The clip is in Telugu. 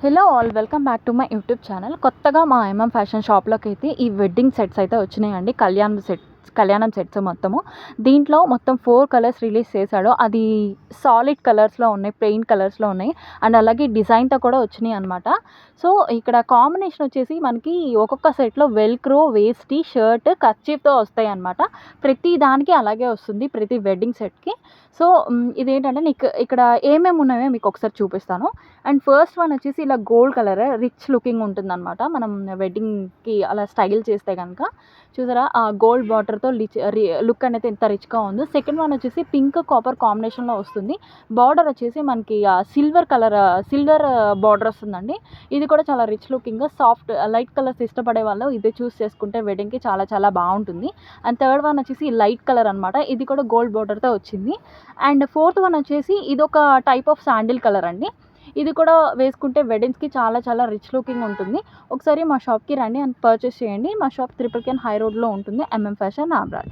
Hello all welcome back to my YouTube channel. కొత్తగా మా ఫ్యాషన్ షాప్లోకి అయితే ఈ వెడ్డింగ్ సెట్స్ అయితే వచ్చినాయండి. కళ్యాణం సెట్స్ మొత్తము. దీంట్లో మొత్తం 4 కలర్స్ రిలీజ్ చేశాడు. అది సాలిడ్ కలర్స్లో ఉన్నాయి, ప్లెయిన్ కలర్స్లో ఉన్నాయి, అండ్ అలాగే డిజైన్తో కూడా వచ్చినాయి అనమాట. సో ఇక్కడ కాంబినేషన్ వచ్చేసి మనకి ఒక్కొక్క సెట్లో వెల్క్రో, వేస్టీ, షర్ట్, కర్చీఫ్తో వస్తాయి అనమాట. ప్రతి దానికి అలాగే వస్తుంది, ప్రతి వెడ్డింగ్ సెట్కి. సో ఇదేంటంటే నీకు ఇక్కడ ఏమేమి ఉన్నాయో మీకు ఒకసారి చూపిస్తాను. అండ్ ఫస్ట్ వన్ వచ్చేసి ఇలా గోల్డ్ కలర్ రిచ్ లుకింగ్ ఉంటుందన్నమాట. మనం వెడ్డింగ్కి అలా స్టైల్ చేస్తే కనుక చూసారా, ఆ గోల్డ్ బార్డర్తో లుక్ అనేది ఎంత రిచ్గా ఉందో. సెకండ్ వన్ వచ్చేసి పింక్ కాపర్ కాంబినేషన్లో వస్తుంది. బార్డర్ వచ్చేసి మనకి సిల్వర్ బార్డర్ వస్తుందండి. ఇది కూడా చాలా rich looking, soft light colours ఇష్టపడే వాళ్ళు ఇదే చూస్ చేసుకుంటే వెడ్డింగ్కి చాలా చాలా బాగుంటుంది. అండ్ థర్డ్ వన్ వచ్చేసి లైట్ కలర్ అనమాట. ఇది కూడా గోల్డ్ బార్డర్తో వచ్చింది. అండ్ ఫోర్త్ వన్ వచ్చేసి ఇదొక టైప్ ఆఫ్ శాండిల్ కలర్ అండి. ఇది కూడా వేసుకుంటే వెడ్డింగ్స్కి చాలా చాలా రిచ్ లుకింగ్ ఉంటుంది. ఒకసారి మా షాప్కి రండి అండ్ పర్చేస్ చేయండి. మా షాప్ 3 హై రోడ్లో ఉంటుంది. ఫ్యాషన్, ఆమ్రాజ్.